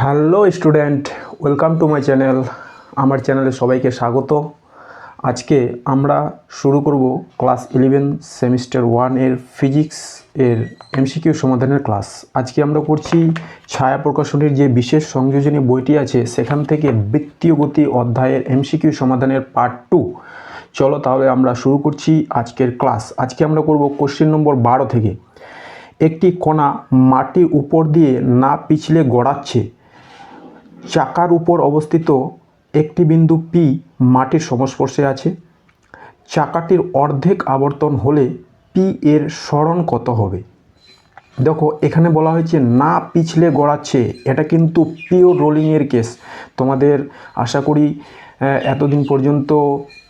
Hello student, welcome to my channel. আমার চ্যানেলে সবাইকে স্বাগত। আজকে আমরা শুরু করব ক্লাস 11 সেমিস্টার 1 এর ফিজিক্স এর এমসিকিউ সমাধানের ক্লাস। আজকে আমরা করছি ছায়া প্রকাশনীর যে বিশেষ সংযোজনী বইটি আছে সেখান থেকে বৃত্তীয় গতি অধ্যায়ের এমসিকিউ সমাধানের পার্ট 2। চলো তাহলে আমরা শুরু করছি আজকের ক্লাস। আজকে আমরা করব কোশ্চেন নম্বর 12 থেকে। একটি কণা মাটির উপর দিয়ে না পিছলে গড়াচ্ছে। চাকার উপর অবস্থিত একটি বিন্দু পি মাটির সংস্পর্শে আছে। চাকাটির অর্ধেক আবর্তন হলে পি এর সরণ কত হবে? দেখো, এখানে বলা হয়েছে না পিছলে গড়াচ্ছে। এটা কিন্তু পিওর রোলিংয়ের কেস। তোমাদের আশা করি এতদিন পর্যন্ত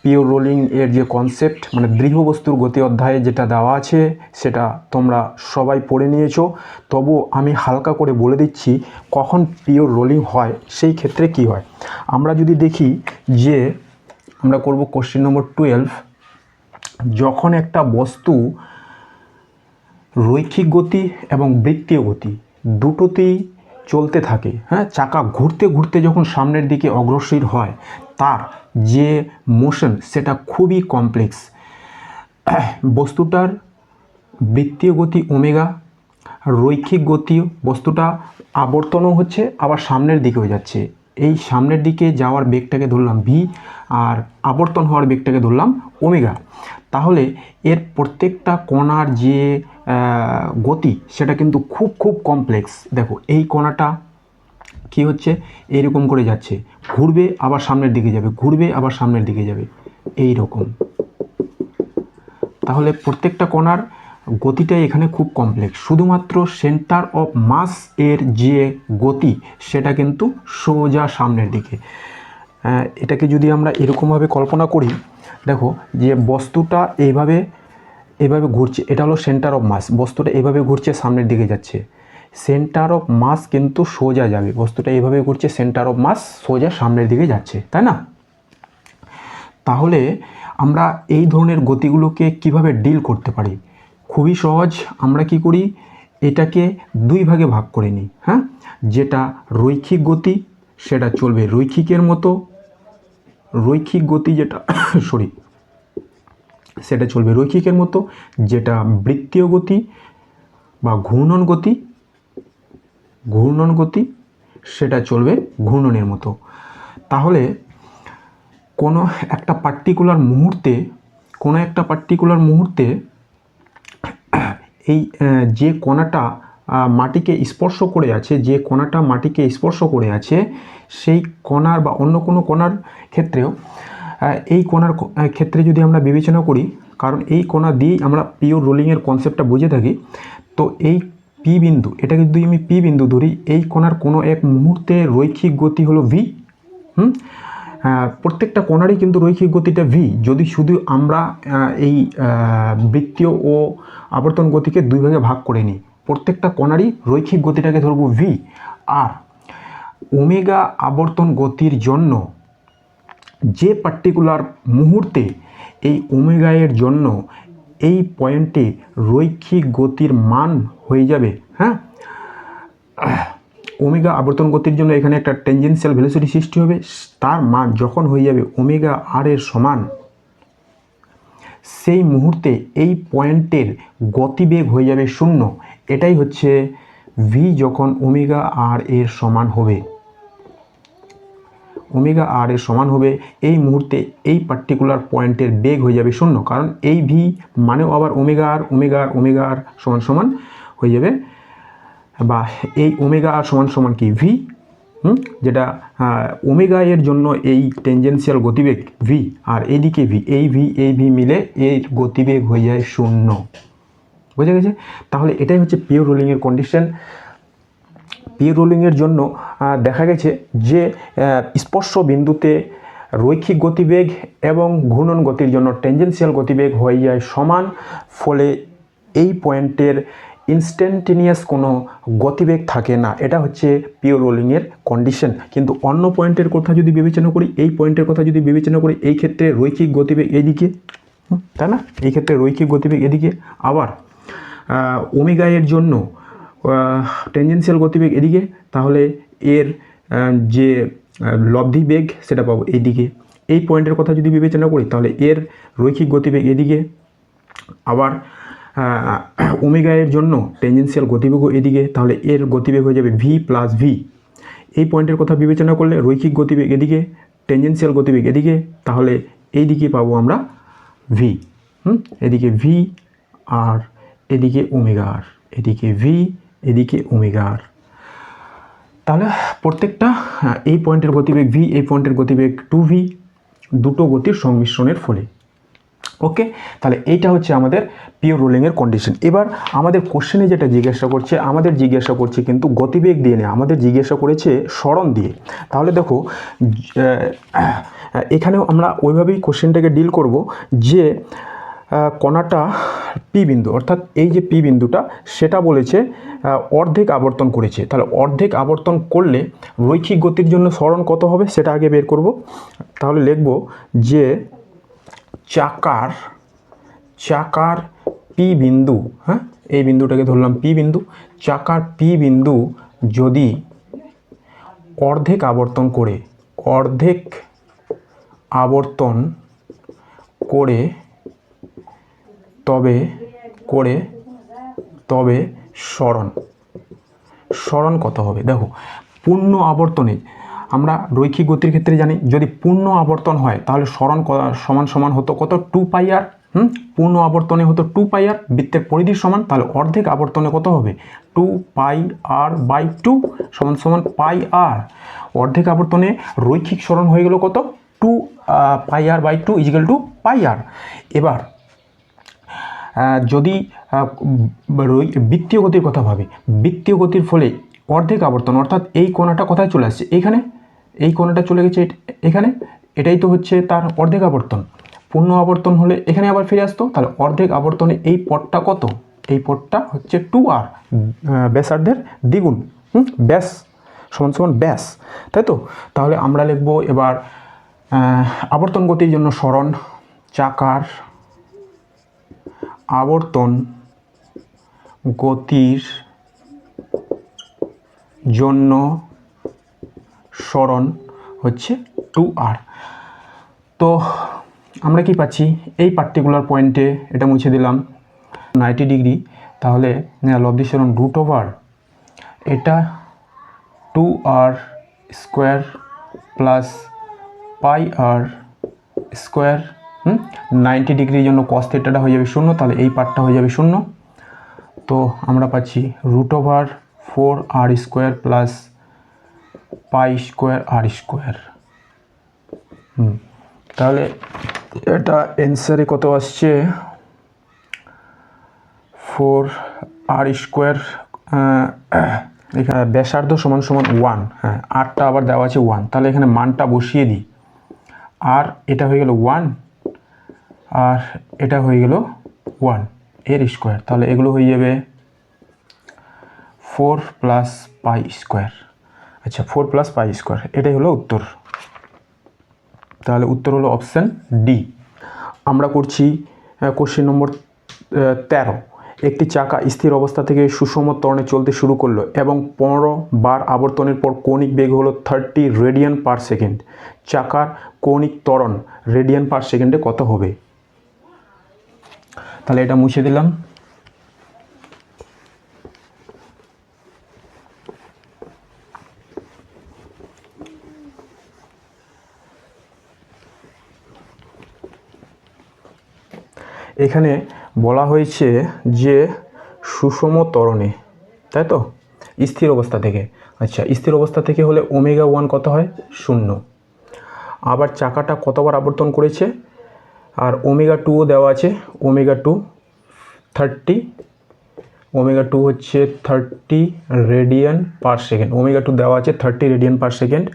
পিওর রোলিং এর যে কনসেপ্ট, মানে দৃঢ় বস্তুর গতি অধ্যায়ে যেটা দেওয়া আছে সেটা তোমরা সবাই পড়ে নিয়েছো। তবু আমি হালকা করে বলে দিচ্ছি কখন পিওর রোলিং হয়, সেই ক্ষেত্রে কি হয়। আমরা যদি দেখি যে আমরা করব কোশ্চেন নম্বর 12। যখন একটা বস্তু রৈখিক গতি এবং বৃত্তীয় গতি দুটোতেই চলতে থাকে, চাকা ঘুরতে ঘুরতে যখন সামনের দিকে অগ্রসর হয়, তার যে মোশন সেটা খুবই কমপ্লেক্স। বস্তুটার বৃত্তীয় গতি ওমেগা, রৈখিক গতি বস্তুটা আবর্তনও হচ্ছে আবার সামনের দিকেও যাচ্ছে। এই সামনের দিকে যাওয়ার বেগটাকে ধরলাম ভি, আর আবর্তন হওয়ার বেগটাকে ধরলাম ওমেগা। তাহলে এর প্রত্যেকটা কণার যে গতি সেটা কিন্তু খুব খুব কমপ্লেক্স। দেখো, এই কণাটা কি হচ্ছে, এইরকম করে যাচ্ছে, ঘুরবে আবার সামনের দিকে যাবে, ঘুরবে আবার সামনের দিকে যাবে, এই রকম। তাহলে প্রত্যেকটা কণার গতিটাই এখানে খুব কমপ্লেক্স। শুধুমাত্র সেন্টার অফ মাস এর যে গতি সেটা কিন্তু সোজা সামনের দিকে। এটাকে যদি আমরা এরকমভাবে কল্পনা করি, দেখো যে বস্তুটা এইভাবে ঘুরছে, এটা হলো সেন্টার অফ মাস। বস্তুটা এভাবে ঘুরছে, সামনের দিকে যাচ্ছে। সেন্টার অফ মাস কিন্তু সোজা যাবে, বস্তুটা এইভাবে ঘুরছে, সেন্টার অফ মাস সোজা সামনের দিকে যাচ্ছে, তাই না? তাহলে আমরা এই ধরনের গতিগুলোকে কিভাবে ডিল করতে পারি? খুবই সহজ। আমরা কি করি, এটাকে দুই ভাগে ভাগ করে নিই। যেটা রৈখিক গতি সেটা চলবে রৈখিকের মতো, রৈখিক গতি যেটা সেটা চলবে রৈখিকের মতো। যেটা বৃত্তীয় গতি বা ঘূর্ণন গতি সেটা চলবে ঘূর্ণনের মতো। তাহলে কোনো একটা পার্টিকুলার মুহূর্তে এই যে কণাটা মাটিকে স্পর্শ করে আছে, সেই কণার বা অন্য কোনো কণার ক্ষেত্রেও, এই কণার ক্ষেত্রে যদি আমরা বিবেচনা করি, কারণ এই কণা দিয়েই আমরা পিওর রোলিংয়ের কনসেপ্টটা বুঝে থাকি, তো এই পি বিন্দু, এটাকে যদি আমি পি বিন্দু ধরি, এই কণার কোনো এক মুহূর্তে রৈখিক গতি হলো ভি। প্রত্যেকটা কণারই কিন্তু রৈখিক গতিটা ভি। যদি শুধু আমরা এই বৃত্তীয় ও আবর্তন গতিকে দুই ভাগে ভাগ করে নিই, প্রত্যেকটা কণারই রৈখিক গতিটাকে ধরব ভি। আর ওমেগা আবর্তন গতির জন্য যে পার্টিকুলার মুহূর্তে এই ওমেগা এর জন্য এই পয়েন্টে রৈখিক গতির মান হয়ে যাবে, ওমেগা আবর্তন গতির জন্য এখানে একটা টেনজেন্সিয়াল ভেলোসিটি সৃষ্টি হবে। তার মান যখন হয়ে যাবে ওমেগা আর এর সমান, সেই মুহূর্তে এই পয়েন্টের গতিবেগ হয়ে যাবে শূন্য। এটাই হচ্ছে ভি যখন ওমেগা আর এর সমান হবে। ওমেগা আর এর সমান হবে, এই মুহূর্তে এই পার্টিকুলার পয়েন্টের বেগ হয়ে যাবে শূন্য। কারণ এই ভি মানেও আবার ওমেগা আর সমান সমান হয়ে যাবে, বা এই ওমেগা আর সমান সমান কি ভি, যেটা ওমেগা এর জন্য এই টেনজেন্সিয়াল গতিবেগ ভি, আর এইদিকে ভি, এই ভি মিলে এর গতিবেগ হয়ে যায় শূন্য। বোঝা গেছে? তাহলে এটাই হচ্ছে পিওর রোলিংয়ের কন্ডিশন। পিওর রোলিংয়ের জন্য দেখা গেছে যে স্পর্শ বিন্দুতে রৈখিক গতিবেগ এবং ঘূর্ণন গতির জন্য টেনজেন্সিয়াল গতিবেগ হয়ে যায় সমান। ফলে এই পয়েন্টের ইনস্ট্যান্টেনিয়াস কোনো গতিবেগ থাকে না। এটা হচ্ছে পিওর রোলিংয়ের কন্ডিশন। কিন্তু অন্য পয়েন্টের কথা যদি বিবেচনা করি, এই পয়েন্টের কথা যদি বিবেচনা করি, এই ক্ষেত্রে রৈখিক গতিবেগ এদিকে, তাই না? এই ক্ষেত্রে রৈখিক গতিবেগ এদিকে, আবার ওমেগা এর জন্য টেনজেন্সিয়াল গতিবেগ এদিকে। তাহলে এর যে লব্ধি বেগ সেটা পাবো এইদিকে। এই পয়েন্টের কথা যদি বিবেচনা করি তাহলে এর রৈখিক গতিবেগ এদিকে, আবার ওমেগা এর জন্য টেনজেন্সিয়াল গতিবেগও এদিকে, তাহলে এর গতিবেগ হয়ে যাবে ভি প্লাস ভি। এই পয়েন্টের কথা বিবেচনা করলে রৈখিক গতিবেগ এদিকে, টেনজেন্সিয়াল গতিবেগ এদিকে, তাহলে এই দিকে পাবো আমরা ভি। এদিকে ভি আর এদিকে ওমেগা আর, এদিকে ভি এদিকে ওমেগা আর। তাহলে প্রত্যেকটা এই পয়েন্টের গতিবেগ ভি, এই পয়েন্টের গতিবেগ 2v, দুটো গতির সংমিশ্রণের ফলে। ওকে, তাহলে এইটা হচ্ছে আমাদের পিওর রোলিংয়ের কন্ডিশন। এবার আমাদের কোশ্চেনে যেটা জিজ্ঞাসা করছে, আমাদের জিজ্ঞাসা করছে কিন্তু গতিবেগ দিয়ে নেই, আমাদের জিজ্ঞাসা করেছে সরণ দিয়ে। তাহলে দেখো এখানেও আমরা ওইভাবেই কোশ্চেনটাকে ডিল করব যে কণাটা পি বিন্দু, অর্থাৎ এই যে পি বিন্দুটা সেটা বলেছে অর্ধেক আবর্তন করেছে। তাহলে অর্ধেক আবর্তন করলে রৈখিক গতির জন্য সরণ কত হবে সেটা আগে বের করব। তাহলে লিখব যে চাকার পি বিন্দু, হ্যাঁ এই বিন্দুটাকে ধরলাম পি বিন্দু, চাকার পি বিন্দু যদি অর্ধেক আবর্তন করে তবে সরণ কত হবে। দেখো পূর্ণ আবর্তনে আমরা রৈখিক গতির ক্ষেত্রে জানি যদি পূর্ণ আবর্তন হয় তাহলে সরণ সমান হতো কত, 2πr। পূর্ণ আবর্তনে হতো 2πr, বৃত্তের পরিধির সমান। তাহলে অর্ধেক আবর্তনে কত হবে, 2πr/2 সমান πr। অর্ধেক আবর্তনে রৈখিক সরণ হয়ে গেল কত, 2πr/2 = πr। এবার যদি বৃত্তীয় গতির কথা ভাবি, বৃত্তীয় গতির ফলে অর্ধেক আবর্তন, অর্থাৎ এই কোণাটা কোথায় চলে আসছে, এইখানে, এই কোণাটা চলে গেছে এখানে, এটাই তো হচ্ছে তার অর্ধেক আবর্তন। পূর্ণ আবর্তন হলে এখানে আবার ফিরে আসতো। তাহলে অর্ধেক আবর্তনে এই পথটা কত, এই পথটা হচ্ছে 2r, ব্যাসার্ধের দ্বিগুণ, ব্যাস সমান ব্যাস, তাই তো। তাহলে আমরা লিখব এবার আবর্তন গতির জন্য সরণ, চাকার আবর্তন গতির জন্য সরণ হচ্ছে 2r। তো আমরা কি পাচ্ছি, এই পার্টিকুলার পয়েন্টে এটা মুছে দিলাম 90 ডিগ্রি, তাহলে লব্ধি সরণ √, এটা 2r² প্লাস πr²। 90 ডিগ্রির জন্য cos থিটাটা হয়ে যাবে 0, তাহলে এই পার্টটা হয়ে যাবে 0। তো আমরা পাচ্ছি √4r² প্লাস π²r²। তাহলে এটা অ্যান্সারে কত আসছে, 4r², এখানে ব্যাসার্ধ সমান 1, হ্যাঁ আরটা আবার দেওয়া আছে 1, তাহলে এখানে মানটা বসিয়ে দিই। আর এটা হয়ে গেল 1 আর এটা হয়ে গেল 1 এর স্কোয়ার, তাহলে এগুলো হয়ে যাবে 4 + π²। আচ্ছা 4 + π², এটাই হলো উত্তর। তাহলে উত্তর হলো অপশান ডি। আমরা করছি কোশ্চেন নম্বর 13। একটি চাকা স্থির অবস্থা থেকে সুষম ত্বরণে চলতে শুরু করলো এবং 15 বার আবর্তনের পর কৌণিক বেগ হলো 30 রেডিয়ান/সেকেন্ড। চাকার কৌণিক ত্বরণ রেডিয়ান/সেকেন্ডে কত হবে। তাহলে এটা মুছে দিলাম। এখানে বলা হয়েছে যে সুষম ত্বরণে, তাই তো, স্থির অবস্থা থেকে। আচ্ছা স্থির অবস্থা থেকে হলে ω1 কত হয়, 0। আবার চাকাটা কতবার আবর্তন করেছে, আর ω2ও দেওয়া আছে, ω2 30, ω2 হচ্ছে 30 রেডিয়ান/সেকেন্ড, ω2 দেওয়া আছে 30 রেডিয়ান/সেকেন্ড।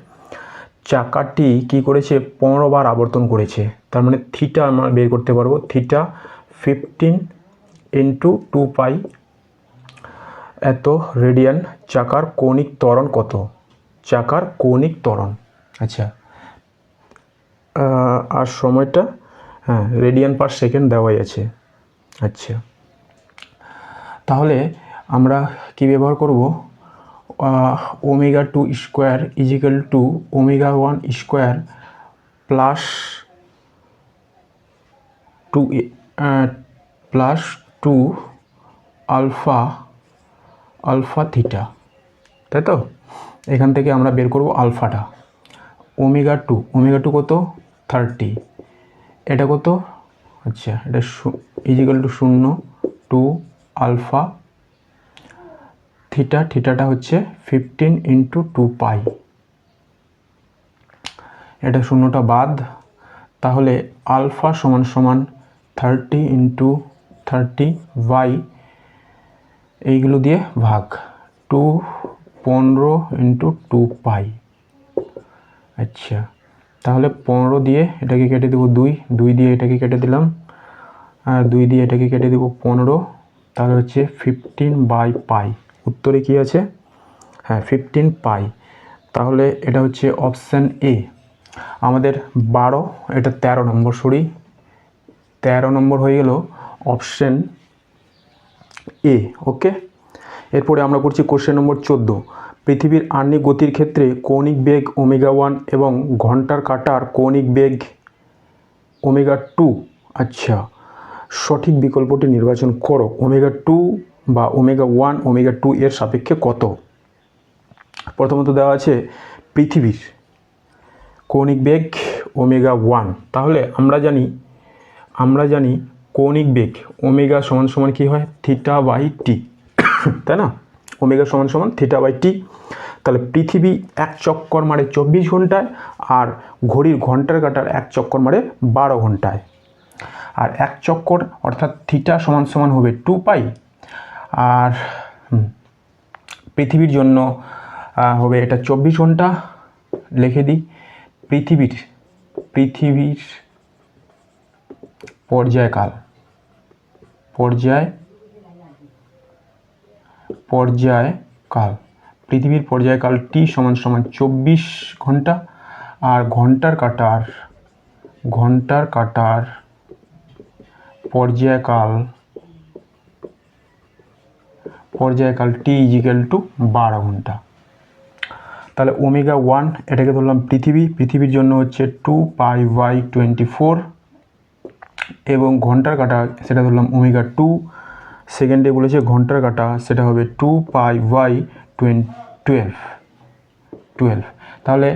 চাকাটি কি করেছে, 15 বার আবর্তন করেছে, তার মানে থিটা আমরা বের করতে পারবো, থিটা 15 × 2π এত রেডিয়ান। চাকার কৌণিক ত্বরণ কত, চাকার কৌণিক ত্বরণ, আচ্ছা আর সময়টা, হ্যাঁ রেডিয়ান/সেকেন্ড দেওয়াই আছে। আচ্ছা তাহলে আমরা কি ব্যবহার করব, omega 2 square is equal to omega 1 square plus 2 alpha theta, তাই তো? এখান থেকে আমরা বের করব আলফাটা। ওমেগা টু কত 30, এটা কত, আচ্ছা এটা ইজিক্যাল টু 0 2 আলফা থিটাটা হচ্ছে 15 ইন্টু 2 পাই, এটা শূন্যটা বাদ, তাহলে আলফা সমান সমান 30 ইন্টু 30 বাই এইগুলো দিয়ে ভাগ 15 ইন্টু 2 পাই। আচ্ছা তাহলে 15 দিয়ে এটাকে কেটে দেবো 2 দিয়ে এটাকে কেটে দিলাম, আর 2 দিয়ে এটাকে কেটে দেবো 15, তাহলে হচ্ছে 15 বাই পাই। উত্তরে কি আছে? হ্যাঁ 15 পাই। তাহলে এটা হচ্ছে অপশান এ আমাদের 12, এটা 13 নম্বর, 13 নম্বর হয়ে গেল অপশান এ। ওকে, এরপরে আমরা করছি কোশ্চেন নম্বর 14। পৃথিবীর আহ্নিক গতির ক্ষেত্রে কৌণিক বেগ ওমেগা 1 এবং ঘন্টার কাঁটার কৌণিক বেগ ওমেগা 2। আচ্ছা, সঠিক বিকল্পটি নির্বাচন করো। ওমেগা 2 বা ওমেগা 1 ওমেগা 2 এর সাপেক্ষে কত? প্রথমত দেওয়া আছে পৃথিবীর কৌণিক বেগ ওমেগা 1, তাহলে আমরা জানি কৌণিক বেগ ওমেগা সমান সমান কী হয়? থিটা বাই টি, তাই না? ওমেগা সমান সমান থিটা বাই টি। তাহলে পৃথিবী এক চক্কর মারে 24 ঘন্টায়, আর ঘড়ির ঘন্টার কাঁটার এক চক্কর মারে 12 ঘন্টায়। আর এক চক্কর অর্থাৎ থিটা সমান সমান হবে 2 পাই, আর পৃথিবীর জন্য হবে এটা 24 ঘন্টা। লিখে দিই, পৃথিবীর পর্যায়কাল পৃথিবীর পর্যায়কাল টি সমান সমান 24 ঘন্টা, আর ঘন্টার কাঁটার পর্যায়কাল টি ইজিক্যাল টু 12 ঘন্টা। তাহলে ওমেগা 1 এটাকে ধরলাম পৃথিবীর জন্য হচ্ছে 2 পাই বাই 24, এবং ঘন্টার কাঁটা সেটা ধরলাম ওমেগা 2। সেকেন্ডে বলেছে ঘন্টার কাঁটা, সেটা হবে 2 পাই বাই 12। তাহলে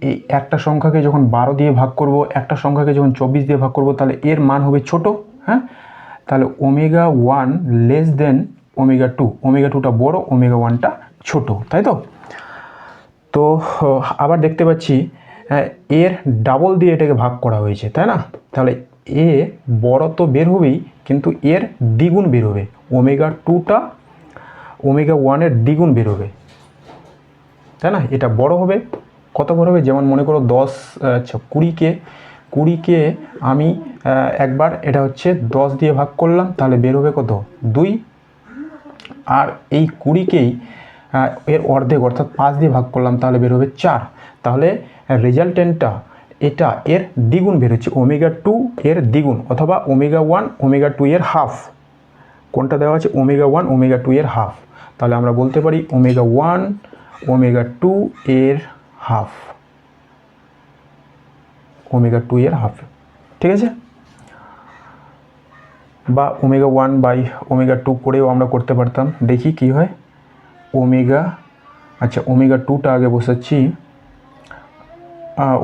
এই একটা সংখ্যাকে যখন 12 দিয়ে ভাগ করব, একটা সংখ্যাকে যখন 24 দিয়ে ভাগ করব, তাহলে এর মান হবে ছোট। হ্যাঁ, তাহলে omega 1 less than omega 2, omega 2টা বড়, ওমেগা 1টা ছোট, তাই তো? তো আবার দেখতে পাচ্ছি এর ডাবল দিয়ে এটাকে ভাগ করা হয়েছে, তাই না? তাহলে এ বড় তো বের হবেই, কিন্তু এর দ্বিগুণ বের হবে। ওমেগা 2টা ওমেগা 1-এর দ্বিগুণ বের হবে, তাই না? এটা বড় হবে, কত বড় হবে? যেমন মনে করো 20কে আমি একবার এটা হচ্ছে 10 দিয়ে ভাগ করলাম, তাহলে বের হবে কত? 2। আর এই 20কেই এর অর্ধেক অর্থাৎ 5 দিয়ে ভাগ করলাম, তাহলে বের হবে 4। তাহলে রেজাল্টেন্টটা এটা এর দ্বিগুণ বের হচ্ছে, ওমেগা 2 এর দ্বিগুণ, অথবা ওমেগা 1 ওমেগা 2 এর হাফ। কোনটা দেওয়া আছে? ওমেগা 1 ওমেগা 2 এর হাফ। তাহলে আমরা বলতে পারি ওমেগা 1 ওমেগা 2 এর হাফ, ওমেগা 2 এর হাফ, ঠিক আছে? বা ওমেগা 1 বাই ওমেগা 2 করেও আমরা করতে পারতাম। দেখি কি হয়। ওমেগা 2টা আগে বসাচ্ছি,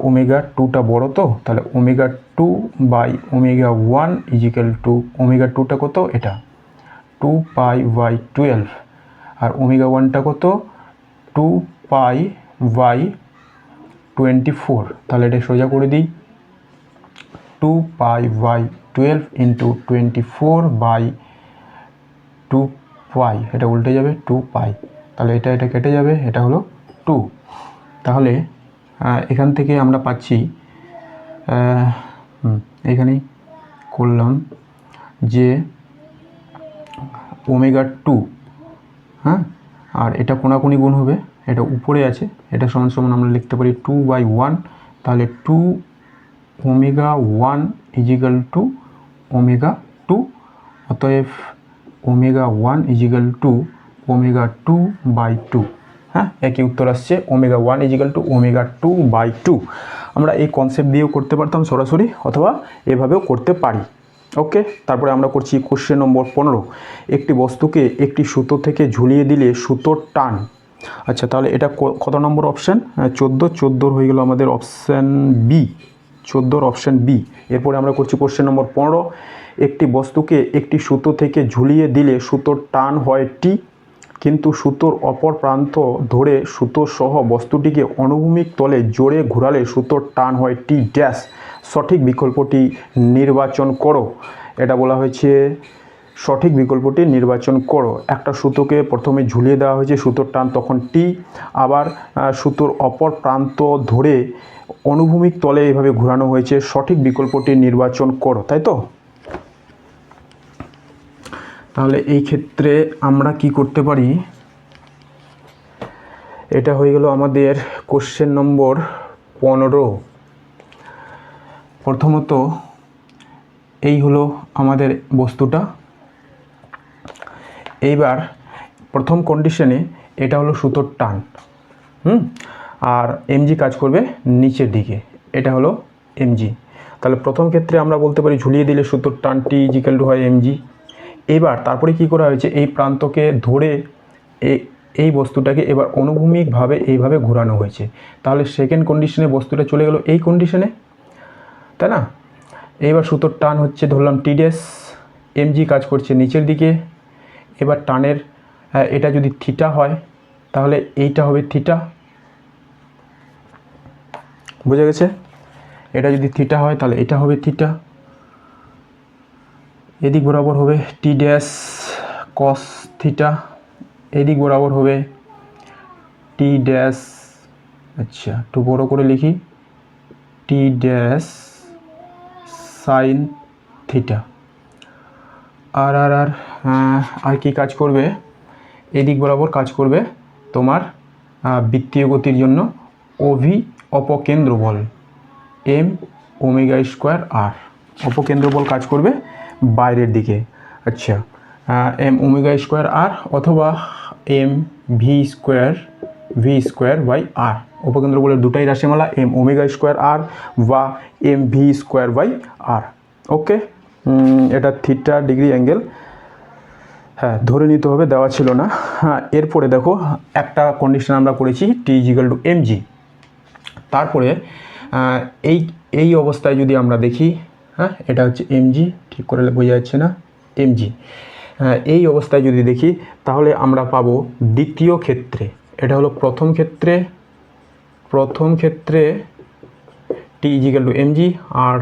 ওমেগা 2টা বড়, তো তাহলে omega 2 by omega 1 is equal to omega 2টা কত? এটা 2 পাই বাই 12, আর ওমেগা 1টা কত? 2 পাই বাই 24। তাহলে এটা সোজা করে দিই, 2 পাই বাই 12 ইন্টু 24 বাই 2 পাই, এটা উল্টে যাবে 2 পাই। তাহলে এটা কেটে যাবে, এটা হলো 2। তাহলে এখান থেকে আমরা পাচ্ছি, এখানেই করলাম যে ওমেগা 2, হ্যাঁ, আর এটা কোনাকুনি গুণ হবে, এটা উপরে আছে, এটা সমান সমান আমরা লিখতে পারি 2 বাই 1। তাহলে 2 ওমেগা 1 ইজিক্যাল টু ওমেগা 2, অতএব omega 1 is equal to omega 2 by 2। হ্যাঁ, একই উত্তর আসছে ω1 = ω2/2। আমরা এই কনসেপ্ট দিয়েও করতে পারতাম সরাসরি, অথবা এভাবেও করতে পারি। ওকে, তারপরে আমরা করছি কোশ্চেন নম্বর 15। একটি বস্তুকে একটি সুতো থেকে ঝুলিয়ে দিলে সুতোর টান। আচ্ছা, তাহলে এটা কত নম্বর অপশান? 14 হয়ে গেল আমাদের অপশান বি, 14 অপশান বি। এরপরে আমরা করছি কোশ্চেন নম্বর 15। একটি বস্তুকে একটি সুতো থেকে ঝুলিয়ে দিলে সুতোর টান হয় টি, কিন্তু সুতোর অপর প্রান্ত ধরে সুতো সহ বস্তুটিকে অনুভূমিক তলে জোরে ঘোরালে সুতোর টান হয় টি ড্যাশ। সঠিক বিকল্পটি নির্বাচন করো। এটা বলা হয়েছে সঠিক বিকল্পটি নির্বাচন করো। একটা সুতোকে প্রথমে ঝুলিয়ে দেওয়া হয়েছে, সুতোর টান তখন টি, আবার সুতোর অপর প্রান্ত ধরে অনুভূমিক তলে এইভাবে ঘোরানো হয়েছে। সঠিক বিকল্পটি নির্বাচন করো, তাই তো? তাহলে এই ক্ষেত্রে আমরা কি করতে পারি? এটা হয়ে গেল আমাদের কোশ্চেন নম্বর 15। প্রথমত এই হলো আমাদের বস্তুটা। এইবার প্রথম কন্ডিশনে এটা হলো সুতোর টান, আর এমজি কাজ করবে নিচের দিকে, এটা হলো এমজি। তাহলে প্রথম ক্ষেত্রে আমরা বলতে পারি ঝুলিয়ে দিলে সুতোর টান টি = হয় এমজি। এবার তারপরে কি করা হয়েছে, এই প্রান্তকে ধরে এই বস্তুটাকে এবার অনুভূমিকভাবে এইভাবে ঘোরানো হয়েছে। তাহলে সেকেন্ড কন্ডিশনে বস্তুটা চলে গেল এই কন্ডিশনে, তাই না? এইবার সুতোর টান হচ্ছে ধরলাম টি ড্যাশ, এমজি কাজ করছে নিচের দিকে। এবার টানের এটা যদি থিটা হয় তাহলে এইটা হবে থিটা, বোঝা গেছে? এটা যদি থিটা হয় তাহলে এটা হবে থিটা। এদিক বরাবর হবে টি ড্যাশ কস থিটা, এদিক বরাবর হবে টি ড্যাশ, আচ্ছা একটু বড় করে লিখি, টি ড্যাশ সাইন থিটা। আর কি কাজ করবে? এদিক বরাবর কাজ করবে তোমার বৃত্তীয় গতির জন্য ওভি অপকেন্দ্র বল, m⍵²r। অপকেন্দ্র বল কাজ করবে বাইরের দিকে। আচ্ছা, m⍵²r অথবা mv²/r। অপকেন্দ্র বলের দুটাই রাশিমালা, m⍵²r বা mv²/r। ওকে, এটা থিটা ডিগ্রি অ্যাঙ্গেল, হ্যাঁ ধরে নিতে হবে, দেওয়া ছিল না। হ্যাঁ, এরপরে দেখো একটা কন্ডিশন আমরা করেছি টি = mg। তারপরে এই অবস্থায় যদি আমরা দেখি, হ্যাঁ এটা হচ্ছে mg, ঠিক করে বোঝা যাচ্ছে না, mg। এই অবস্থায় যদি দেখি তাহলে আমরা পাবো দ্বিতীয় ক্ষেত্রে, এটা হলো প্রথম ক্ষেত্রে টি = mg, আর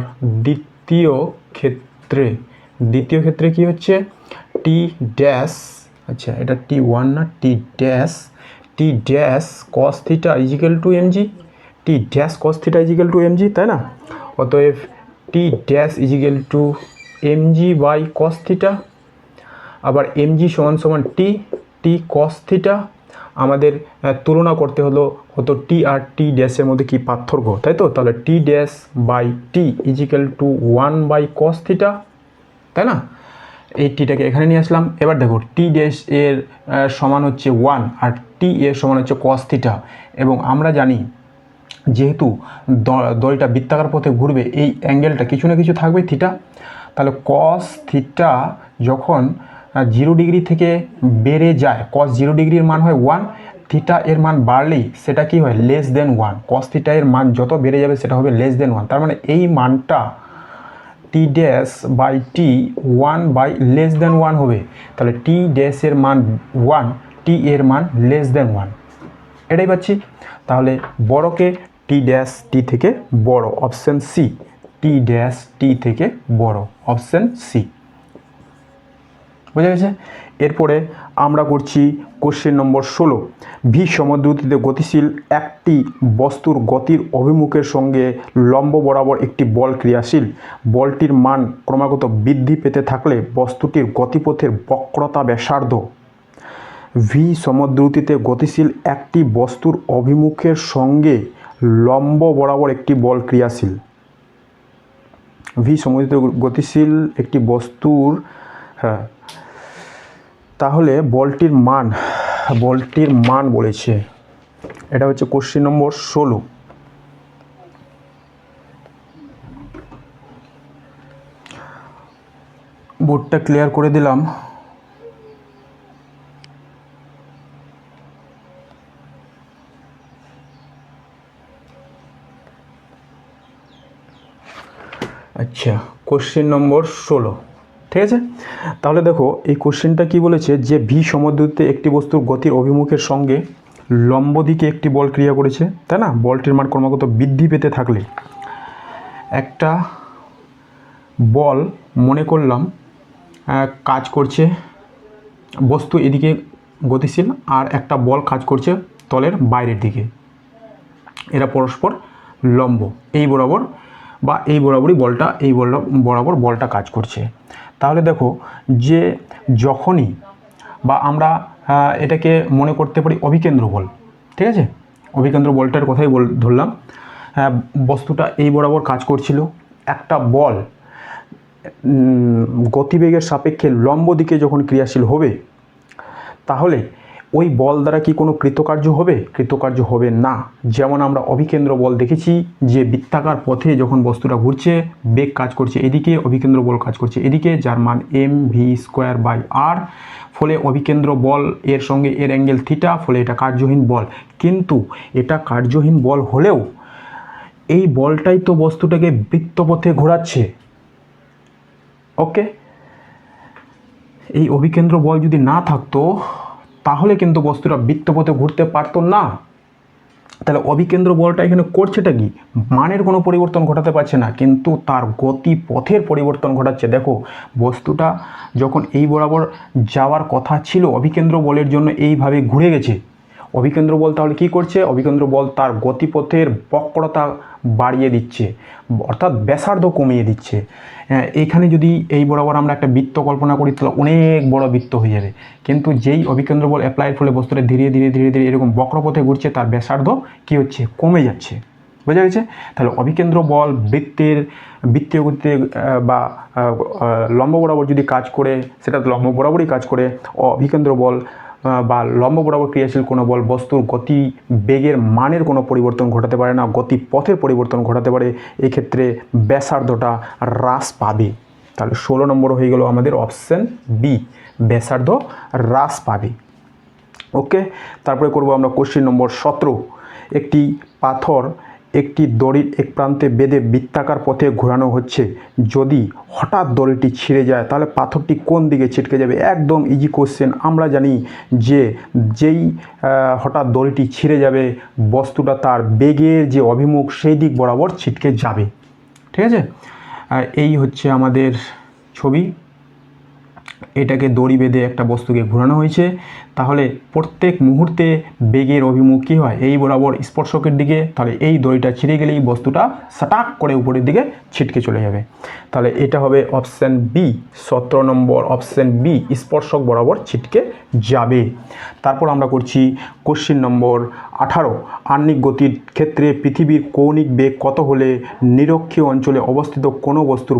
দ্বিতীয় ক্ষেত্রে কি হচ্ছে টি ড্যাশ, আচ্ছা এটা t1 না, টি ড্যাশ cos θ = mg, টি ড্যাশ cos θ = mg, তাই না? অতএব টি ড্যাশ = mg/cos θ। আবার mg = টি cos θ। আমাদের তুলনা করতে হতো টি আর টি ড্যাশের মধ্যে কি পার্থক্য, তাই তো? তাহলে টি ড্যাশ বাই টি = 1/cos θ, তাই না? এই টিটাকে এখানে নিয়ে আসলাম। এবার দেখো টি ড্যাশ এর সমান হচ্ছে 1 আর টি এর সমান হচ্ছে cos θ, এবং আমরা জানি যেহেতু দড়িটা বৃত্তাকার পথে ঘুরবে, এই অ্যাঙ্গেলটা কিছু না কিছু থাকবে থিটা। তাহলে cos θ যখন 0 ডিগ্রি থেকে বেড়ে যায়, cos 0 ডিগ্রির মান হয় 1, থিটা এর মান বাড়লেই সেটা কি হয় <1। cos θ এর মান যত বেড়ে যাবে সেটা হবে <1। তার মানে এই মানটা টি ড্যাশ বাই টি 1/<1 হবে। তাহলে টি ড্যাশের মান 1, টি এর মান <1, এটাই পাচ্ছি। তাহলে বড়কে টি ড্যাশ টি থেকে বড়, অপশান সি, টি ড্যাশ টি থেকে বড়, অপশান সি, বোঝা গেছে? এরপরে আমরা করছি কোশ্চেন নম্বর 16। ভি সমদ্রুতিতে গতিশীল একটি বস্তুর গতির অভিমুখের সঙ্গে লম্ব বরাবর একটি বল ক্রিয়াশীল। বলটির মান ক্রমাগত বৃদ্ধি পেতে থাকলে বস্তুটির গতিপথের বক্রতা ব্যাসার্ধ। ভি সমদ্রুতিতে গতিশীল একটি বস্তুর অভিমুখের সঙ্গে লম্ব বরাবর একটি বল ক্রিয়াশীল। ভি সমদ্রুতিতে গতিশীল একটি বস্তুর, তাহলে বলটির মান বলেছে এটা হচ্ছে কোশ্চেন নম্বর 16। বোর্ডটা ক্লিয়ার করে দিলাম। আচ্ছা, কোশ্চেন নম্বর 16, ঠিক আছে। তাহলে দেখো এই কোশ্চেনটা কি বলেছে, যে ভি সমদ্রুতে একটি বস্তুর গতির অভিমুখের সঙ্গে লম্ব দিকে একটি বল ক্রিয়া করেছে, তাই না। বলটির মান ক্রমাগত বৃদ্ধি পেতে থাকলে একটা বল মনে করলাম কাজ করছে, বস্তু এদিকে গতিশীল, আর একটা বল কাজ করছে তলের বাইরের দিকে, এরা পরস্পর লম্ব, এই বরাবর বা এই বরাবরই বলটা, এই বরাবর বলটা কাজ করছে। তাহলে দেখো যে যখনই বা আমরা এটাকে মনে করতে পারি অভিকেন্দ্র বল, ঠিক আছে। অভিকেন্দ্র বলটার কথাই ধরলাম। বস্তুটা এই বরাবর কাজ করছিল, একটা বল গতিবেগের সাপেক্ষে লম্ব দিকে যখন ক্রিয়াশীল হবে, তাহলে ওই বল দ্বারা কি কোনো কৃতকার্য হবে? কৃতকার্য হবে না। যেমন আমরা অভিকেন্দ্র বল দেখেছি, যে বৃত্তাকার পথে যখন বস্তুটা ঘুরছে, বেগ কাজ করছে এদিকে, অভিকেন্দ্র বল কাজ করছে এদিকে, যার মান mv²/r। ফলে অভিকেন্দ্র বল এর সঙ্গে এর অ্যাঙ্গেল থিটা, ফলে এটা কার্যহীন বল। কিন্তু এটা কার্যহীন বল হলেও এই বলটাই তো বস্তুটাকে বৃত্তপথে ঘোরাচ্ছে। ওকে, এই অভিকেন্দ্র বল যদি না থাকতো তাহলে কিন্তু বস্তুটা বৃত্তপথে ঘুরতে পারতো না। তাহলে অভিকেন্দ্র বলটা এখানে করছেটা কি? মানের কোনো পরিবর্তন ঘটাতে পারছে না, কিন্তু তার গতি পথের পরিবর্তন ঘটাচ্ছে। দেখো বস্তুটা যখন এই বরাবর যাওয়ার কথা ছিল, অভিকেন্দ্র বলের জন্য এইভাবে ঘুরে গেছে। অভিকেন্দ্র বল তাহলে কি করছে? অভিকেন্দ্র বল তার গতিপথের বক্রতা বাড়িয়ে দিচ্ছে, অর্থাৎ ব্যাসার্ধ কমিয়ে দিচ্ছে। এইখানে যদি এই বরাবর আমরা একটা বৃত্ত কল্পনা করি তাহলে অনেক বড় বৃত্ত হয়ে যাবে, কিন্তু যেই অভিকেন্দ্র বল অ্যাপ্লাইয়ের ফলে বস্তুটা ধীরে ধীরে ধীরে ধীরে এরকম বক্রপথে ঘুরছে, তার ব্যাসার্ধ কী হচ্ছে? কমে যাচ্ছে। বোঝা গেছে? তাহলে অভিকেন্দ্র বল বৃত্তীয় গতিতে বা লম্ব বরাবর যদি কাজ করে, সেটা লম্ব বরাবরই কাজ করে। অভিকেন্দ্র বল বা লম্ব বরাবর ক্রিয়াশীল কোনো বল বস্তুর গতি বেগের মানের কোনো পরিবর্তন ঘটাতে পারে না, গতি পথের পরিবর্তন ঘটাতে পারে। এক্ষেত্রে ব্যাসার্ধটা হ্রাস পাবে। তাহলে 16 নম্বর হয়ে গেল আমাদের অপশান বি, ব্যাসার্ধ হ্রাস পাবে। ওকে, তারপরে করব আমরা কোশ্চেন নম্বর 17। একটি পাথর একটি দড়ির এক প্রান্তে বেঁধে বৃত্তাকার পথে ঘোরানো হচ্ছে। যদি হঠাৎ দড়িটি ছিঁড়ে যায় তাহলে পাথরটি কোন দিকে ছিটকে যাবে? একদম ইজি কোশ্চেন। আমরা জানি যে যেই হঠাৎ দড়িটি ছিঁড়ে যাবে, বস্তুটা তার বেগের যে অভিমুখ সেই দিক বরাবর ছিটকে যাবে। ঠিক আছে, এই হচ্ছে আমাদের ছবি। এটাকে দড়ি বেঁধে একটা বস্তুকে ঘোরানো হয়েছে, তাহলে প্রত্যেক মুহূর্তে বেগের অভিমুখ কী হয়? এই বরাবর স্পর্শকের দিকে। তাহলে এই দড়িটা ছিঁড়ে গেলেই বস্তুটা সাটাক করে উপরের দিকে ছিটকে চলে যাবে। তাহলে এটা হবে অপশান বি, 17 নম্বর অপশান বি, স্পর্শক বরাবর ছিটকে যাবে। তারপর আমরা করছি কোশ্চেন নম্বর 18। আহ্নিক গতির ক্ষেত্রে পৃথিবীর কৌণিক বেগ কত হলে নিরক্ষীয় অঞ্চলে অবস্থিত কোনো বস্তুর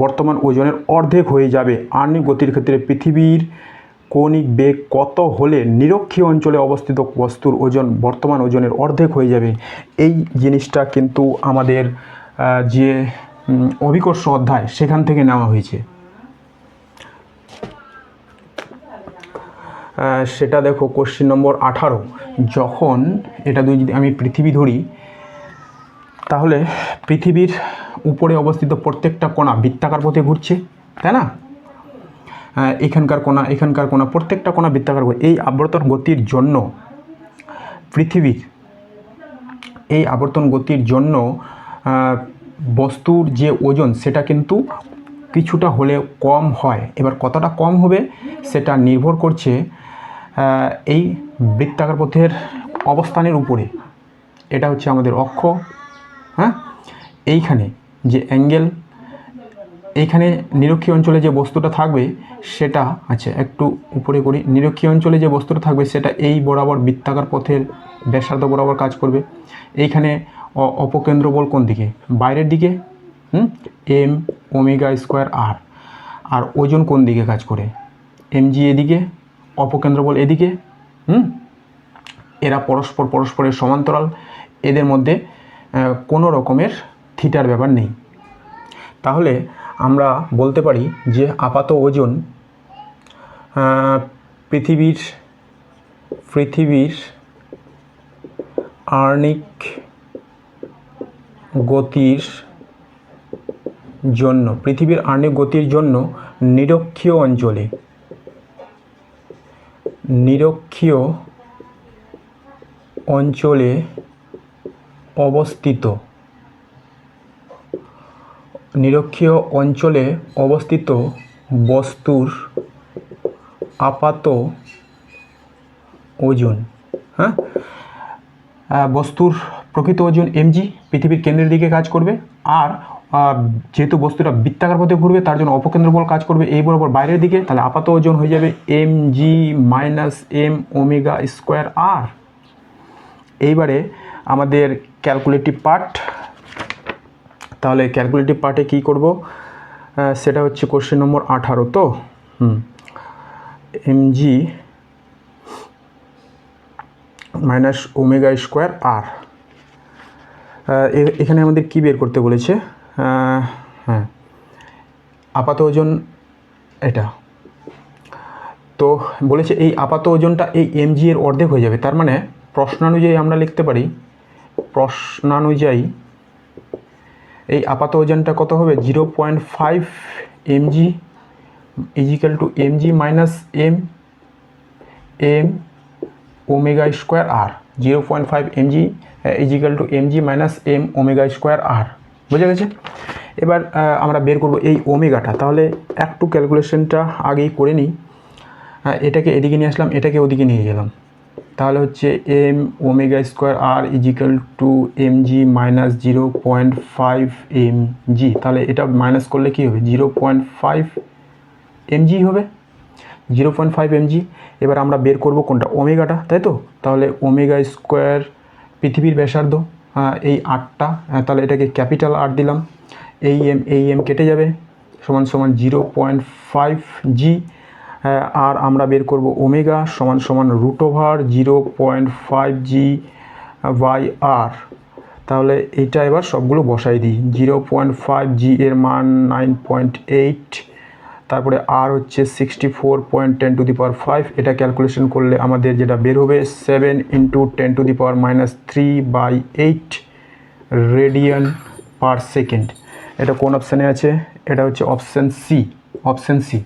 বর্তমান ওজনের অর্ধেক হয়ে যাবে? আহ্নিক গতির ক্ষেত্রে পৃথিবীর কৌণিক বেগ কত হলে নিরক্ষীয় অঞ্চলে অবস্থিত বস্তুর ওজন বর্তমান ওজনের অর্ধেক হয়ে যাবে? এই জিনিসটা কিন্তু আমাদের যে অভিকর্ষ অধ্যায় সেখান থেকে নেওয়া হয়েছে। সেটা দেখো কোশ্চেন নম্বর 18। যখন এটা যদি আমি পৃথিবী ধরি, তাহলে পৃথিবীর উপরে অবস্থিত প্রত্যেকটা কণা বৃত্তাকার পথে ঘুরছে, তাই না? এখানকার কোণা প্রত্যেকটা কোণা বৃত্তাকার পথে। এই আবর্তন গতির জন্য পৃথিবীর এই আবর্তন গতির জন্য বস্তুর যে ওজন সেটা কিন্তু কিছুটা হলেও কম হয়। এবার কতটা কম হবে সেটা নির্ভর করছে এই বৃত্তাকার পথের অবস্থানের উপরে। এটা হচ্ছে আমাদের অক্ষ। হ্যাঁ, এইখানে যে অ্যাঙ্গেল, এইখানে নিরক্ষীয় অঞ্চলে যে বস্তুটা থাকবে সেটা, আচ্ছা একটু উপরে করি, নিরক্ষীয় অঞ্চলে যে বস্তুটা থাকবে সেটা এই বরাবর বৃত্তাকার পথের ব্যাসার্ধ বরাবর কাজ করবে। এইখানে অপকেন্দ্র বল কোন দিকে? বাইরের দিকে, m(ω²r). আর ওজন কোন দিকে কাজ করে? mg এদিকে, অপকেন্দ্র বল এদিকে। এরা পরস্পরের সমান্তরাল, এদের মধ্যে কোনো রকমের থিটার ব্যাপার নেই। তাহলে আমরা বলতে পারি যে আপাত ওজন পৃথিবীর আণবিক গতির জন্য নিরক্ষীয় অঞ্চলে অবস্থিত বস্তুর আপাত ওজন, বস্তুর প্রকৃত ওজন mg পৃথিবীর কেন্দ্রের দিকে কাজ করবে, আর যেহেতু বস্তুটা বৃত্তাকার পথে ঘুরবে তার জন্য অপকেন্দ্র বল কাজ করবে এই বরাবর বাইরের দিকে, তাহলে আপাত ওজন হয়ে যাবে mg minus m omega square r। এইবারে আমাদের ক্যালকুলেটিভ পার্ট, তাহলে ক্যালকুলেটিভ পার্টে কী করব সেটা হচ্ছে কোশ্চেন নম্বর 18 তো mg minus omega square r। এখানে আমাদের কি বের করতে বলেছে, হ্যাঁ আপাত ওজন এটা তো বলেছে এই আপাত ওজনটা এই mg এর অর্ধেক হয়ে যাবে, তার মানে প্রশ্নানুযায়ী আমরা লিখতে পারি এই আপাত ওজনটা কত হবে 0.5 mg is equal to mg minus m omega square r। 0.5 mg is equal to mg minus m omega square r। বুঝে গেছে? এবার আমরা বের করব এই ওমেগাটা, তাহলে একটু ক্যালকুলেশনটা আগেই করে নিই। এটাকে এদিকে নিয়ে আসলাম, এটাকে ওদিকে নিয়ে গেলাম, তাহলে হচ্ছে m omega square r is equal to mg minus 0.5 mg। তাহলে এটা মাইনাস করলে কি হবে 0.5 mg হবে, 0.5 mg। এবার আমরা বের করব কোনটা ওমেগাটা, তাই তো? তাহলে ওমেগা স্কোয়ার পৃথিবীর ব্যাসার্ধ এই আরটা, তাহলে এটাকে ক্যাপিটাল আর দিলাম, এই এম কেটে যাবে, সমান সমান 0.5 g। আর আমরা বের করব ওমেগা সমান সমান √0.5 g বাই r। তাহলে এটা এবার সবগুলো বসাই দিই, 0.5 g এর মান 9.8, তারপরে আর হচ্ছে 64.10⁵। এটা ক্যালকুলেশন করলে আমাদের যেটা বের হবে 7 × 10⁻³ রেডিয়ান পার সেকেন্ড। এটা কোন অপশানে আছে? এটা হচ্ছে অপশান সি।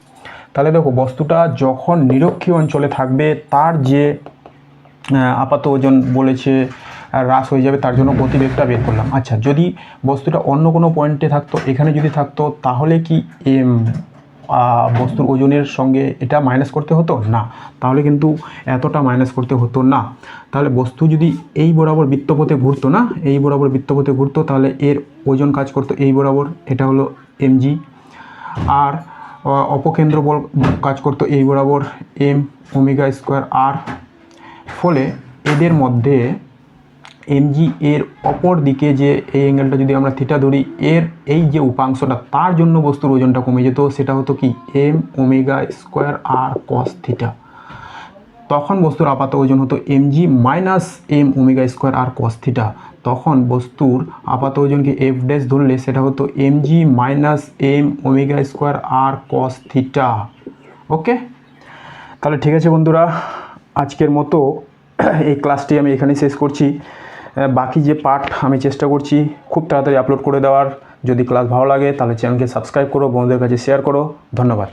তাহলে দেখো বস্তুটা যখন নিরক্ষীয় অঞ্চলে থাকবে তার যে আপাত ওজন বলেছে হ্রাস হয়ে যাবে, তার জন্য গতিবেগটা বের করলাম। আচ্ছা, যদি বস্তুটা অন্য কোনো পয়েন্টে থাকতো, এখানে যদি থাকতো, তাহলে কি বস্তুর ওজনের সঙ্গে এটা মাইনাস করতে হতো না? তাহলে কিন্তু এতটা মাইনাস করতে হতো না। তাহলে বস্তু যদি এই বরাবর বৃত্তপথে ঘুরতো না, এই বরাবর বৃত্তপথে ঘুরতো, তাহলে এর ওজন কাজ করতো এই বরাবর, এটা হলো mg। আর অপকেন্দ্র বল কাজ করতো এই বরাবর m ওমেগা স্কোয়ার r। ফলে এদের মধ্যে mg এর অপর দিকে যে এই অ্যাঙ্গেলটা যদি আমরা থিটা ধরি, এর এই যে উপাংশটা তার জন্য বস্তুর ওজনটা কমে যেত, সেটা হতো কি m omega square r cos theta. তখন বস্তুর আপাত ওজন হতো mg minus m omega square r cos theta. তখন বস্তুর আপাত ওজনকে f ড্যাশ ধরলে সেটা হতো mg minus m omega square r cos theta. Okay, তাহলে ঠিক আছে বন্ধুরা, আজকের মতো এই ক্লাসটি আমি এখানেই শেষ করছি। বাকি যে পার্ট আমি চেষ্টা করছি খুব তাড়াতাড়ি আপলোড করে দেওয়ার। যদি ক্লাস ভালো লাগে তাহলে চ্যানেলকে সাবস্ক্রাইব করো, বন্ধুদের কাছে শেয়ার করো। ধন্যবাদ।